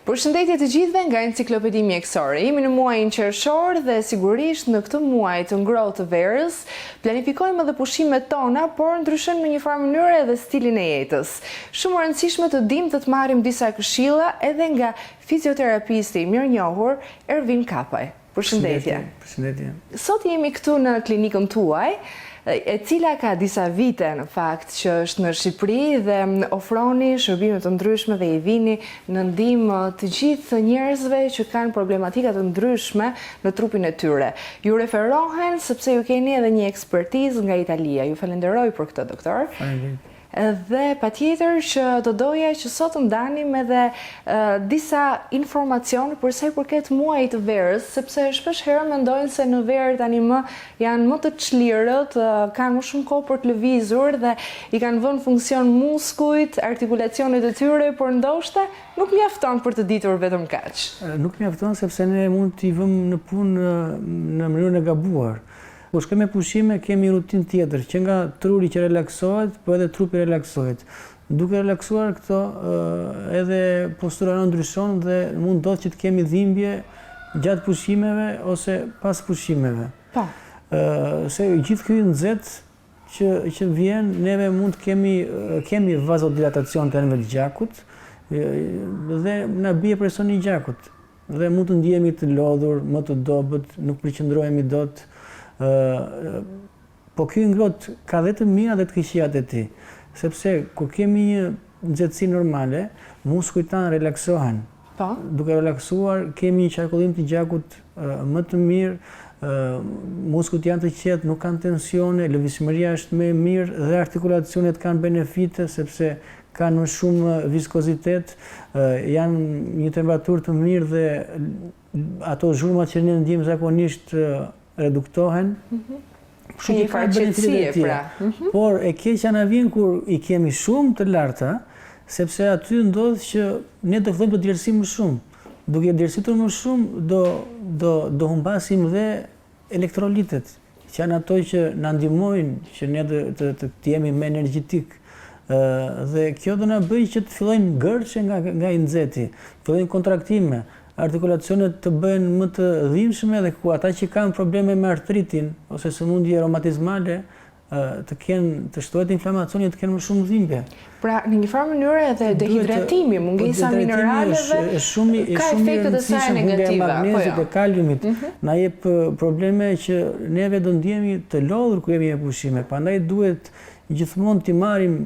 Përshëndetje të gjithëve nga Enciklopedi Mjekësore. Jemi në muajin qershor dhe sigurisht në këtë muaj të ngrohtë të verës planifikojmë edhe pushimet tona, por ndryshojnë në një farë mënyrë edhe stilin e jetës. Shumë e rëndësishme të dimë të marrim disa këshilla edhe nga fizioterapisti i mirënjohur Ervin Kapaj. Përshëndetje. Përshëndetje. Sot jemi këtu në klinikën tuaj, e cila ka disa vite në fakt që është në Shqipëri dhe ofroni shërbime të ndryshme dhe i vini në ndihmë të gjithë njerëzve që kanë problematika të ndryshme në trupin e tyre. Ju referohen sepse ju keni edhe një ekspertizë nga Italia. Ju falenderoj për këtë, doktor. Faleminderit. Dhe patjetër që do doja që sot ndanim edhe disa informacione për sa i përket muajit të verës, sepse shpesh herë mendojnë se në verë tani janë më të çlirët, kanë më shumë kohë për të lëvizur dhe i kanë vënë funksion muskujt, artikulacionet e tyre, por ndoshta nuk mjafton për të ditur vetëm kaq. Nuk mjafton sepse ne mund t'i vëmë në punë në mënyrën e gabuar. Kur shkojmë me pushime, kemi rutinë tjetër, që nga truri që relaksohet, po edhe trupi relaksohet. Duke relaksuar këto, edhe postura në ndryshon dhe mund ndodhë që të kemi dhimbje gjatë pushimeve ose pas pushimeve. Po. Se gjithë kjo nxehtë që vjen, neve mund të kemi vazodilatacion të anëve të gjakut dhe na bie presioni i gjakut. Dhe mund të ndihemi të lodhur, më të dobët, nuk përqendrohemi dot. Po ky ngrohtë ka dhe të mira dhe të këqijat e tij, sepse kur kemi një nxehtësi normale, muskujt tanë relaksohen. Po. Duke relaksuar, kemi një qarkullim të gjakut më të mirë, muskujt janë të qetë, nuk kanë tensione, lëvizshmëria është më e mirë dhe artikulacionet kanë benefite sepse kanë më shumë viskozitet, janë një temperaturë të mirë dhe ato zhurmat që ne ndjejmë zakonisht reduktohen. Një farë qetësie, pra. Por e keqja na vjen kur i kemi shumë të larta, sepse aty ndodh që ne do fillojmë të djersim më shumë. Duke djersitur më shumë, do humbasim dhe elektrolitet, që janë ato që na ndihmojnë që ne të jemi më energjetik. Dhe kjo do na bëjë që të fillojnë gërçe nga i nxehti, fillojnë kontraktime, artikulacionet të bëhen më të dhimbshme dhe ku ata që kanë probleme me artritin ose sëmundje reumatizmale të shtohet inflamacioni, të kenë më shumë dhimbje. Pra, në një farë mënyrë edhe dehidratimi, mungesa mineraleve ka efektet e saj negative. Magnezit e kaliumit na jep probleme që neve do ndjehemi të lodhur kur jemi me pushime. Prandaj duhet gjithmonë t'i marrim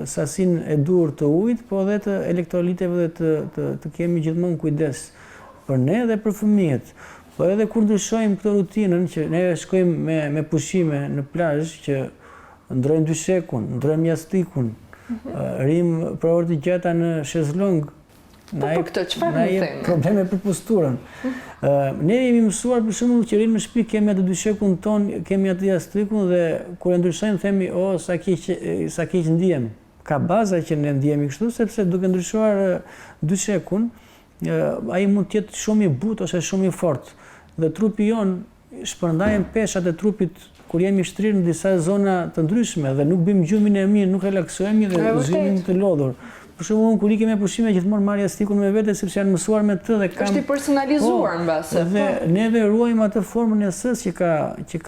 sasin e dur të ujit, po edhe të elektroliteve dhe të kemi gjithmonë kujdes për ne dhe për fëmijët. Po edhe kur ndryshojmë këtë rutinën, që ne shkojmë me pushime në plazh, që ndrojmë dyshekun, ndrojmë jastikun, rim për orë të gjata në shezlong, po për këtë, çfarë mund të them? Probleme për posturën. Ne jemi mësuar për shembull që rinë në shtëpi, kemi atë dyshekun ton, kemi atë jastikun dhe kur e ndryshojmë themi, sa keq ndihem. Ka baza që ne ndihemi kështu, sepse duke ndryshuar dyshekun, ai mund të jetë shumë i butë ose shumë i fortë. Dhe trupi jon shpërndajen peshat e trupit kur jemi shtrirë në disa zona të ndryshme dhe nuk bëjmë gjumin e mirë, nuk relaksohemi dhe zhvillojmë të lodhur. Për shembull, kur i kemi pushime gjithmonë marr jastikun me vete sepse janë mësuar me të dhe është i personalizuar mbase. Dhe neve ruajmë atë formën e sës që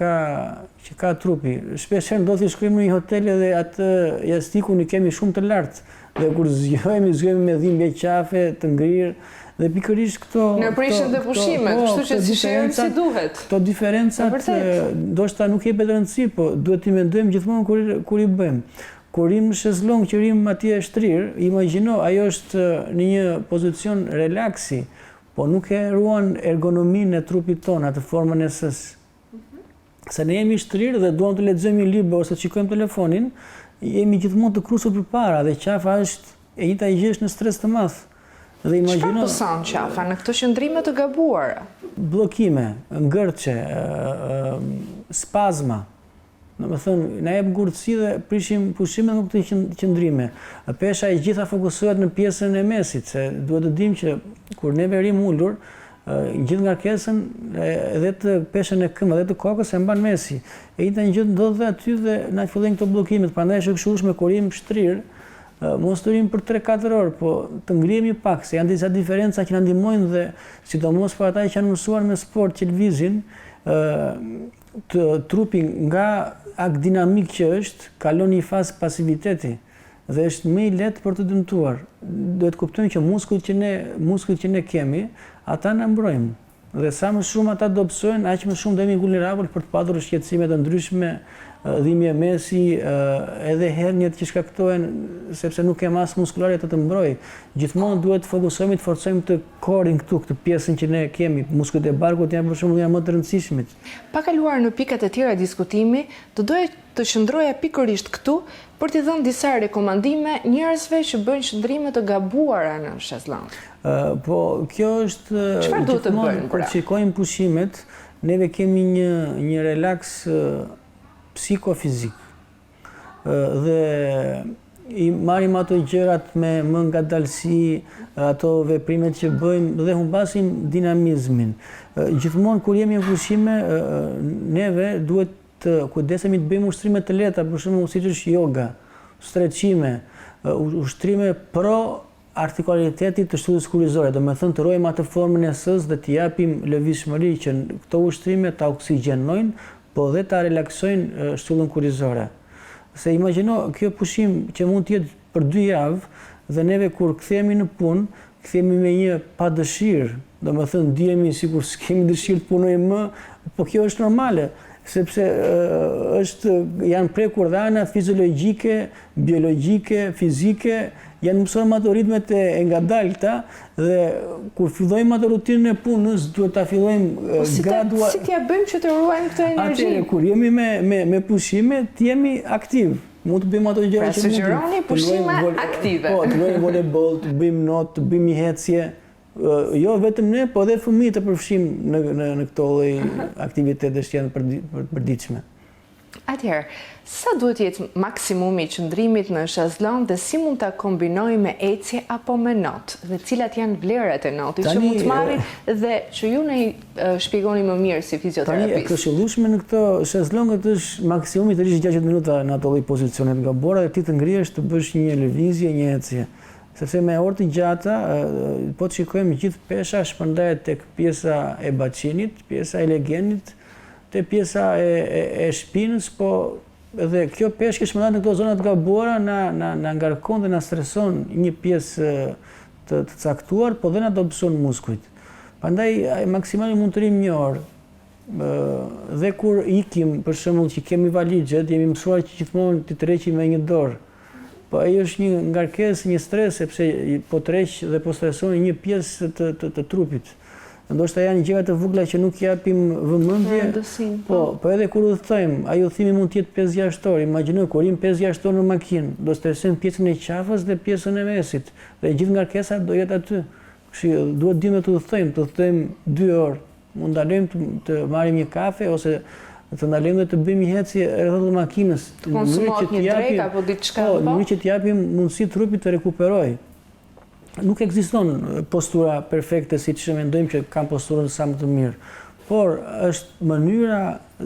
ka trupi. Shpesh ndodh të shkojmë në një hotel dhe atë jastikun i kemi shumë të lartë dhe kur zgjohemi me dhimbje qafe, të ngrirë dhe pikërisht këto në prishjen dhe pushimet, kështu që shihemi si duhet. Këto diferencat ndoshta nuk jepet rëndësi, po duhet t'i mendojmë gjithmonë kur i bëjmë. Kur rim në shezlong që rim atje e shtrirë, imagjino, ajo është në një pozicion relaksi, po nuk e ruan ergonominë e trupit tonë, atë formën e sës. Se ne jemi shtrirë dhe duam të lexojmë një libër ose të shikojmë telefonin, jemi gjithmonë të krusur përpara dhe qafa është e njëjta gjë në stres të madh. Dhe imagjino, çfarë pëson qafa në këto qëndrime të gabuara? Bllokime, ngërçe, spazma. Domethënë, na jep ngurtësi dhe prishim pushimet në këtë qëndrime. Pesha e gjitha fokusohet në pjesën e mesit, se duhet të dimë që kur ne rim ulur, gjithë ngarkesën edhe të peshën e këmbë edhe të kokës e mban mesi. E njëjta gjë ndodh aty dhe na fillojnë këto bllokime. Prandaj është e këshillshme kur rim shtrirë, mos të rrim për 3-4 orë, po të ngrihemi pak, se janë disa diferenca që na ndihmojnë dhe sidomos për ata që janë mësuar me sport që lëvizin, trupi nga akt dinamik që është, kalon një fazë pasiviteti dhe është më i lehtë për të dëmtuar. Duhet të kuptojmë që muskujt që ne kemi, ata na mbrojnë. Dhe sa më shumë ata dobësojnë, aq më shumë do jemi vulnerabël për të patur shqetësime të ndryshme, dhimbje mesi, edhe hernjet që shkaktohen sepse nuk ke masë muskulare të mbrojë. Gjithmonë duhet të fokusohemi të forcojmë të korin këtu, këtë pjesën që ne kemi. Muskujt e barkut janë për shembull më të rëndësishmit. Pa kaluar në pikat e tjera diskutimi, do doja të qëndroja pikërisht këtu për t'i dhënë disa rekomandime njerëzve që bëjnë qëndrime të gabuara në shezlong. Po, kjo është çfarë duhet të bëjnë? Kur shikojmë pushimet, neve kemi një relaks psikofizik. Dhe i marrim ato gjërat me më ngadalësi, ato veprimet që bëjmë dhe humbasim dinamizmin. Gjithmonë kur jemi në pushime, neve duhet të kujdesemi të bëjmë ushtrime të lehta, për shembull siç është yoga, stretchime, ushtrime pro artikualitetit të shtullës kurrizore, do me thënë të ruajmë atë formën e s-s dhe të japim lëvizshmëri që këto ushtrime ta oksigjenojnë, po dhe ta relaksojnë shtullën kurrizore. Se imagjino kjo pushim që mund të jetë për 2 javë dhe neve kur kthehemi në punë, kthehemi me një padëshirë, do me thënë ndihemi sikur s'kemi dëshirë të punojmë më, po kjo është normale, sepse janë prekur dhe ana fiziologjike, biologjike, fizike, janë mësuar me ato ritmet e ngadalta dhe kur fillojmë ato rutinën e punës, duhet ta fillojmë gradual. Si t'ja bëjmë që të ruajmë këtë energji? Atëherë kur jemi me pushime, të jemi aktiv. Mund të bëjmë ato gjëra që mund. Pra sugjeroni pushime aktive. Po, të luajmë voleboll, të bëjmë not, të bëjmë një hecje. Jo vetëm ne, po edhe fëmijët të përfshim në këto lloj aktivitetesh që janë të përditshme. Atëherë, sa duhet jetë maksimumi i qëndrimit në shezlong dhe si mund ta kombinojmë me ecje apo me not? Dhe cilat janë vlerat e notit që mund të marrin dhe që ju na i shpjegoni më mirë si fizioterapist? Tani e këshillueshme në këto shezlongët është maksimumi të rish 60 minuta në ato lloj pozicione të gabora dhe ti të ngrihesh të bësh një lëvizje, një ecje. Sepse me orë të gjata, po të shikojmë gjithë pesha shpërndahet tek pjesa e baqinit, pjesa e legenit, te pjesa e shpinës, po edhe kjo peshë që shpërndahet në këto zona të gabuara na ngarkon dhe na streson një pjesë të caktuar, po dhe na dobëson muskujt. Prandaj maksimali mund të rrim 1 orë. Dhe kur ikim, për shembull që kemi valixhet, jemi mësuar që gjithmonë të tërheqim me 1 dorë. Po ajo është një ngarkesë, një stres, sepse po tërheq dhe po streson një pjesë të trupit. Ndoshta janë gjëra të vogla që nuk japim vëmendje. Po edhe kur udhtojmë, ai udhëtimi mund të jetë 5-6 orë. Imagjino kur jim 5-6 orë në makinë, do stresojmë pjesën e qafës dhe pjesën e mesit. Dhe gjithë ngarkesa do jetë aty. Kështu duhet dimë të udhtojmë 2 orë. Mund ndalojmë të marrim një kafe ose të ndalojmë dhe të bëjmë një hecje rreth makinës. Të konsumohet një drekë apo diçka po? Në mënyrë që të japim mundësi trupit të rekuperojë. Nuk ekziston postura perfekte siç mendojmë që kanë posturën sa më të mirë, por është mënyra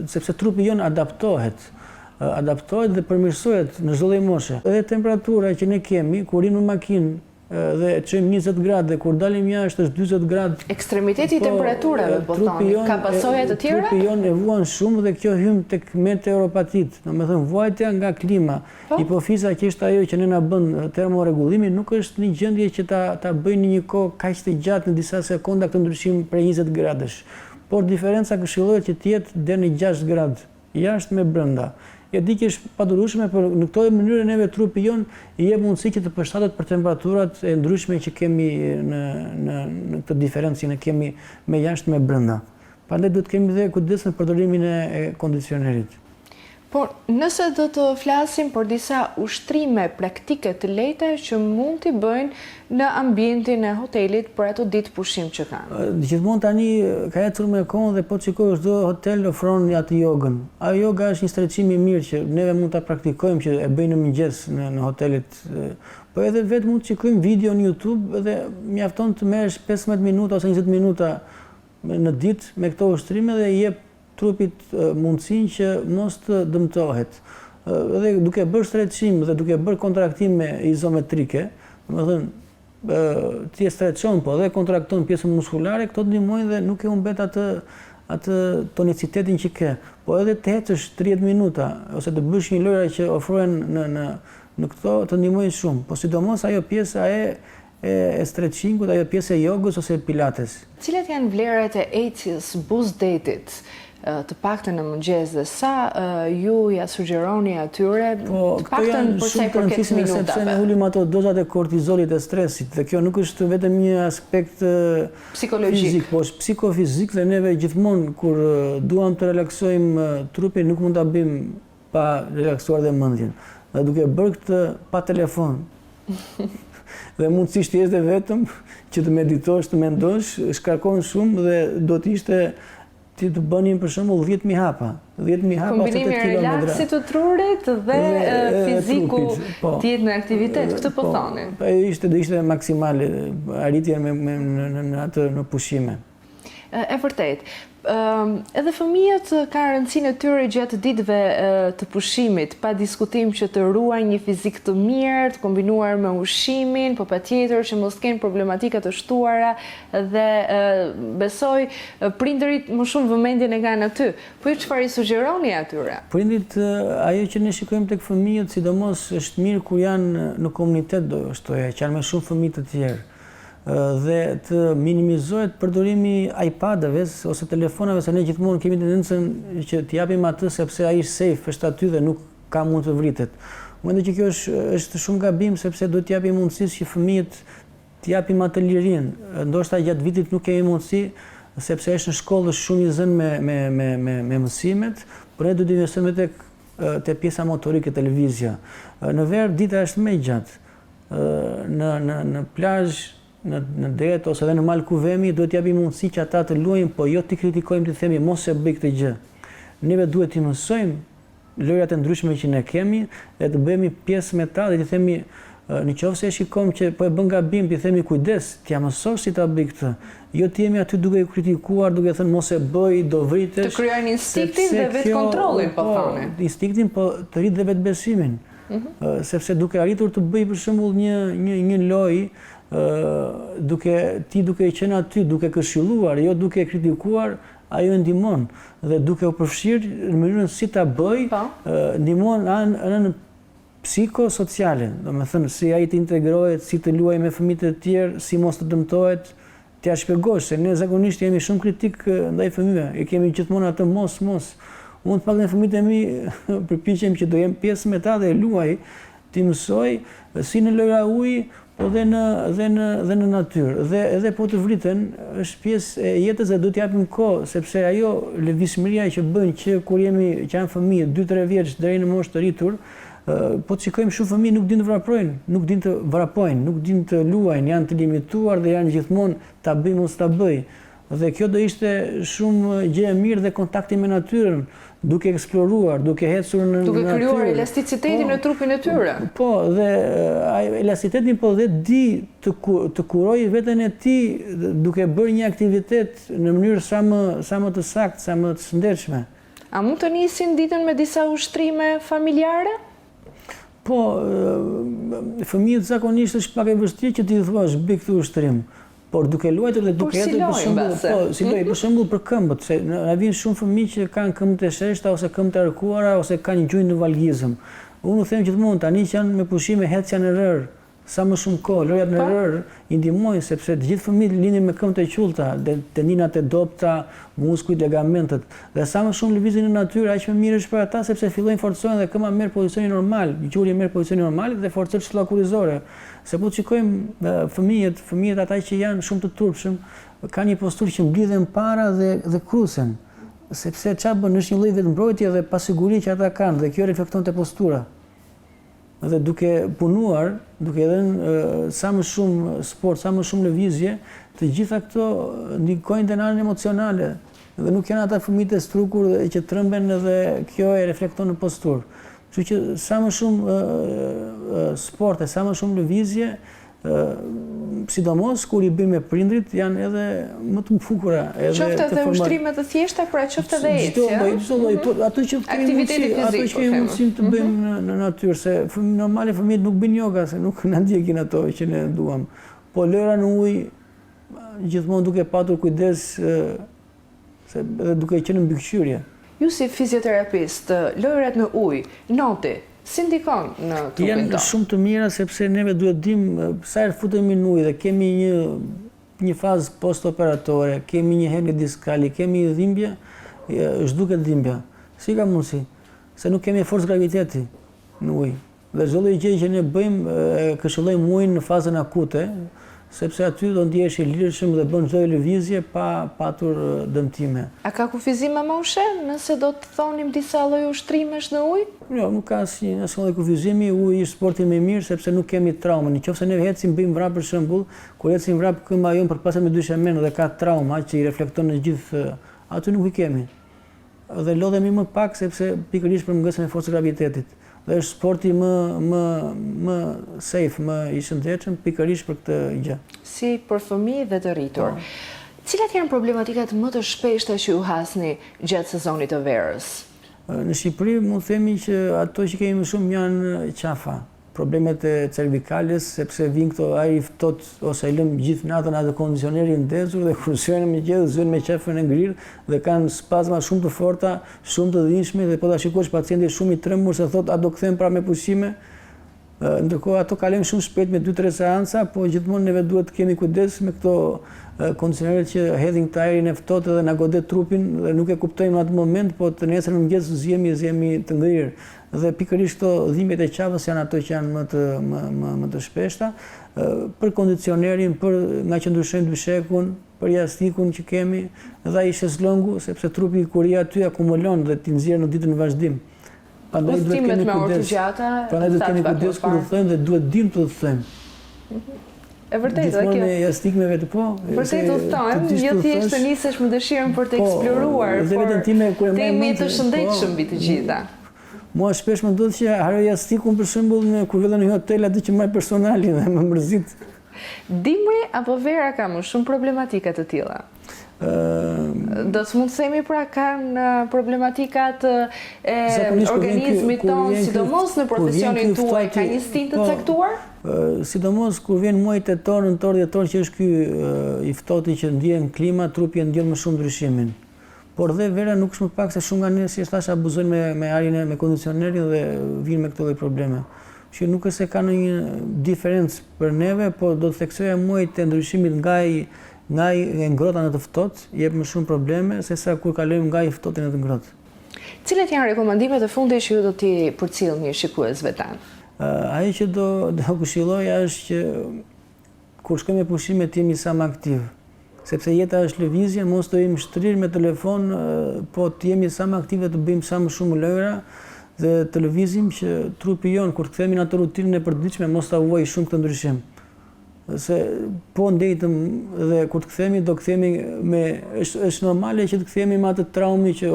sepse trupi jon adaptohet dhe përmirësohet në çdo lloj moshe. Edhe temperatura që ne kemi kur jemi në makinë dhe çojmë 20 gradë dhe kur dalim jashtë është 40 gradë. Ekstremiteti i temperaturave po thoni, ka pasojë të tjera? Trupi jon e vuan shumë dhe kjo hyn tek meteoropatit, domethënë vuajtja nga klima. Hipofiza që është ajo që ne na bën termorregullimin nuk është në gjendje që ta bëjnë një kohë kaq të gjatë në disa sekonda këtë ndryshim prej 20 gradësh. Por diferenca këshillohet që të jetë deri në 6 gradë, jashtë me brenda. E di që është padurueshme, por në këtë mënyrë neve trupi jon i jep mundësi që të përshtatet për temperaturat e ndryshme që kemi në këtë diferencë që ne kemi me jashtë me brenda. Prandaj duhet kemi dhe kujdes në përdorimin e kondicionerit. Por nëse do të flasim për disa ushtrime praktike të lehta që mund t'i bëjnë në ambientin e hotelit për ato ditë pushim që kanë. Gjithmonë tani ka ecur me kohën dhe po të shikoj çdo hotel ofron atë jogën. Ajo yoga është një stretchim i mirë që neve mund ta praktikojmë që e bëjnë në mëngjes në hotelet. Po edhe vetë mund të shikojmë video në YouTube dhe mjafton të merresh 15 minuta ose 20 minuta në ditë me këto ushtrime dhe jep trupit mundësinë që mos të dëmtohet. dhe duke bërë stretchim dhe duke bërë kontraktime izometrike, ti e stretchon po dhe kontrakton pjesën muskulare, këto të ndihmojnë dhe nuk e humbet atë tonicitetin që ke. Po edhe të ecësh 30 minuta ose të bësh një lojra që ofrohen në këto të ndihmojnë shumë. Po sidomos ajo pjesa e stretchingut, ajo pjesë e jogës ose pilates. Cilat janë vlerat e ecjes bus date-it, të paktën në mëngjes dhe sa ju ja sugjeroni atyre, të paktën për sa i përket minutave? Sepse ne ulim ato dozat e kortizolit e stresit dhe kjo nuk është vetëm një aspekt fizik, po është psikofizik dhe neve gjithmonë kur duam të relaksojmë trupin nuk mund ta bëjmë pa relaksuar dhe mendjen. Dhe duke bërë këtë pa telefon dhe mundësisht jesh dhe vetëm që të meditosh, të mendosh, shkarkon shumë dhe do të ishte ti të bënin për shembull 10.000 hapa. 10.000 hapa ose 8 kilometra. Kombinimi i relaksit të trurit dhe fiziku të jetë në aktivitet, këtë po thonin. Do ishte maksimale arritje në pushime. E vërtet. Edhe fëmijët ka rëndësinë e tyre gjatë ditëve të pushimit, pa diskutim që të ruajnë një fizik të mirë, të kombinuar me ushqimin, po patjetër që mos kenë problematika të shtuara dhe besoj prindërit më shumë vëmendjen e kanë aty. Po ju çfarë i sugjeroni atyre? Prindit, ajo që ne shikojmë tek fëmijët, sidomos është mirë kur janë në komunitet, do shtoja, që janë me shumë fëmijë të tjerë. Dhe të minimizohet përdorimi iPadëve ose telefonave, se ne gjithmonë kemi tendencën që t'i japim atë sepse ai është safe, është aty dhe nuk ka mund të vritet. Mendoj që kjo është shumë gabim sepse do t'i japim mundësi që fëmijët t'i japim atë lirinë. Ndoshta gjatë vitit nuk kemi mundësi sepse është në shkollë shumë i zënë me mësimet, por ne do të investojmë te pjesa motorike, televizja. Në verë dita është më e gjatë. Në plazh, në det ose edhe në mal ku vemi, duhet t'japim mundësi që ata të luajnë, po jo t'i kritikojmë, t'i themi mos e bëj këtë gjë. Neve duhet t'i mësojmë lojrat e ndryshme që ne kemi dhe të bëhemi pjesë me ta dhe t'i themi në qoftë se e shikom që po e bën gabim, t'i themi kujdes, t'ja mësosh si ta bëj këtë. Jo t'i jemi aty duke kritikuar, duke thënë mos e bëj, do vritesh. Të kryejnë instinktin dhe vetë kontrollin, po thoni. Instinktin, po të rrit dhe vetbesimin. Sepse duke arritur të bëj për shembull një lojë duke qenë aty, duke këshilluar, jo duke kritikuar, ajo ndihmon dhe duke u përfshirë në mënyrën si ta bëj, ndihmon anën psikosociale, domethënë si ai të integrohet, si të luajë me fëmijët e tjerë, si mos të dëmtohet, t'ia shpjegosh se ne zakonisht jemi shumë kritik ndaj fëmijëve, e kemi gjithmonë atë mos. Unë të paktën fëmijët e mi përpiqem që do jem pjesë me ta dhe luaj, t'i mësoj si në lojra uji, po dhe në natyrë. Dhe edhe po të vriten, është pjesë e jetës dhe do t'i japim kohë, sepse ajo lëvizshmëria që bën që kur që janë fëmijë 2-3 vjeç deri në moshë të rritur, po të shikojmë shumë fëmijë nuk din të vraprojnë, nuk din të vrapojnë, nuk din të luajnë, janë të limituar dhe janë gjithmonë ta bëj mos ta bëj. Dhe kjo do ishte shumë gjë e mirë dhe kontakti me natyrën, duke eksploruar, duke ecur në natyrë. Duke krijuar elasticitetin në trupin e tyre. Po, dhe elasticitetin po dhe di të kurojë veten e tij duke bërë një aktivitet në mënyrë sa më të saktë, sa më të shëndetshme. A mund të nisin ditën me disa ushtrime familjare? Po, fëmijët zakonisht është pak e vështirë që ti thuash bëj këtë ushtrim. Por duke luajtur dhe duke ecur për shembull për këmbët, se na vijnë shumë fëmijë që kanë këmbët e sheshta ose këmbët e arkuara ose kanë gjunjë në valgizëm. Unë u them gjithmonë tani që janë me pushime hecja në rër, sa më shumë kohë, lojrat në rër i ndihmojnë sepse të gjithë fëmijët lindin me këmbët e qullta, tendinat e dobta, muskujt, ligamentet. Dhe sa më shumë lëvizin në natyrë, aq më mirë është për ata sepse fillojnë forcohen dhe këmba merr pozicionin normal, gjuri merr pozicionin normal dhe forcojnë shllakurizore. Se po të shikojmë fëmijët ata që janë shumë të turpshëm, kanë një posturë që mblidhen para dhe krusen. Sepse çfarë bën është një lloj vetmbrojtje dhe pasiguri që ata kanë dhe kjo reflekton te postura. Dhe duke punuar, duke dhënë sa më shumë sport, sa më shumë lëvizje, të gjitha këto ndikojnë te anën emocionale dhe nuk janë ata fëmijët e strukur që tremben dhe kjo e reflekton në posturë. Kështu që sa më shumë sport e sa më shumë lëvizje, sidomos kur i bëjmë me prindrit janë edhe më të bukura. Qoftë edhe ushtrime të thjeshta, pra qoftë edhe ecje. Ato që kemi mundësi të bëjmë në natyrë, se normale fëmijët nuk bëjnë yoga, se nuk na ndjekin ato që ne duam. Po lëra në ujë, gjithmonë duke patur kujdes, edhe duke qenë në mbikëqyrje. Ju si fizioterapist, lojrat në ujë, noti, si ndikon në trupin tonë? Janë shumë të mira sepse neve duhet dim sa herë futemi në ujë dhe kemi një fazë post-operatore, kemi një hernie diskale, kemi dhimbje, zhduket dhimbja. Si ka mundësi? Se nuk kemi forcë graviteti në ujë. Dhe çdo lloj gjë që ne bëjmë, këshillojmë ujin në fazën akute, sepse aty do ndihesh i lirshëm dhe bën çdo lëvizje pa patur dëmtime. A ka kufizim me moshe nëse do të thonim disa lloj ushtrimesh në ujë? Jo, nuk ka asnjë lloj kufizimi, uji është sporti më i mirë sepse nuk kemi traumën. Nëse ne ecim bëjmë vrap për shembull, kur ecim vrap këmbë jon për të pasur me dyshemën dhe ka trauma që i reflekton në gjithë, aty nuk i kemi. Dhe lodhemi më pak sepse pikërisht për mungesën e forcës gravitetit. Dhe është sporti më safe, më i shëndetshëm pikërisht për këtë gjë. Si për fëmijë dhe të rritur. Cilat janë problematikat më të shpeshta që ju hasni gjatë sezonit të verës? Në Shqipëri mund të themi që ato që kemi më shumë janë qafa, problemet e cervikales, sepse vin këto ajri ftohtë ose e lëm gjithë natën atë kondicioneri ndezur dhe kur syhen mëngjes zyen me qafën e ngrirë dhe kanë spazma shumë të forta, shumë të dhimbshme dhe po ta shikosh pacienti shumë i trembur se thotë a do kthem pra me pushime. Ndërkohë ato kalojnë shumë shpejt me 2-3 seanca, po gjithmonë neve duhet të kemi kujdes me këto kondicionerët që hedhin këtë ajrin e ftohtë dhe na godet trupin dhe nuk e kuptojmë në atë moment, po të nesër mëngjes zihemi të ngrirë. Dhe pikërisht këto dhimbjet e qafës janë ato që janë më të shpeshta. Për kondicionerin, nga që ndryshojmë dyshekun, për jastikun që kemi, dhe ai shezlongu, sepse trupi kur i aty akumulon dhe ti nxjerr në ditën në vazhdim. Udhëtimet me orë të gjata, prandaj duhet kemi kujdes kur udhëtojmë dhe duhet dim të udhëtojmë. E vërtetë, gjithmonë me jastikmeve të po. Vërtet udhëtojmë, jo thjesht të nisesh me dëshirën për të eksploruar, por temi të shëndetshëm mbi të gjitha. Mua shpesh më ndodh që haroj jastikun për shembull kur vjen në hotel aty që marr personali dhe më mërzit. Dimri apo vera ka më shumë problematika të tilla? Do të mund të themi pra kanë problematikat e organizmit tonë, sidomos në profesionin tuaj, ka një instinkt të caktuar? Sidomos kur vjen muaji tetor, nëntor, dhjetor që është ky i ftohtë që ndjen klima, trupi ndjen më shumë ndryshimin. Por dhe vera nuk është më pak se shumë nga ne, si thash, abuzojnë me ajrin me kondicionerin dhe vinë me këto lloj probleme. Që nuk është se ka ndonjë diferencë për neve, por do të theksoja muajin të ndryshimit nga e ngrohta në të ftohtë jep më shumë probleme sesa kur kalojmë nga i ftohtë në të ngrohtë. Cilat janë rekomandimet e fundit që ju do t'i përcjellni shikuesve tanë? Ajo që do këshilloja është që kur shkojmë me pushime të jemi sa më aktiv. Sepse jeta është lëvizje, mos të jemi shtrirë me telefon, po të jemi sa më aktiv dhe të bëjmë sa më shumë lojra dhe të lëvizim që trupi jon kur kthehemi në atë rutinën e përditshme mos ta vuajë shumë këtë ndryshim. Se po ndetëm dhe kur të kthehemi do kthehemi është normale që të kthehemi me atë traumë që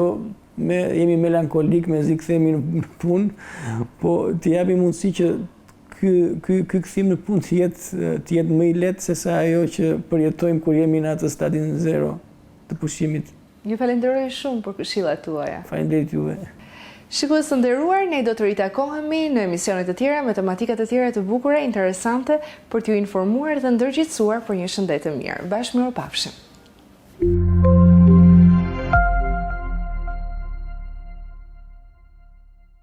jemi melankolik me zi kthehemi në punë, po të japim mundësi që ky kthim në punë të jetë më i lehtë se sa ajo që përjetojmë kur jemi në atë stadin 0 të pushimit. Ju falenderoj shumë për këshillat tuaja. Faleminderit juve. Shikues të nderuar, ne do të ritakohemi në emisione të tjera me tematika të tjera të bukura, interesante për t'ju informuar dhe ndërgjegjësuar për një shëndet të mirë. Bashkë mirupafshim.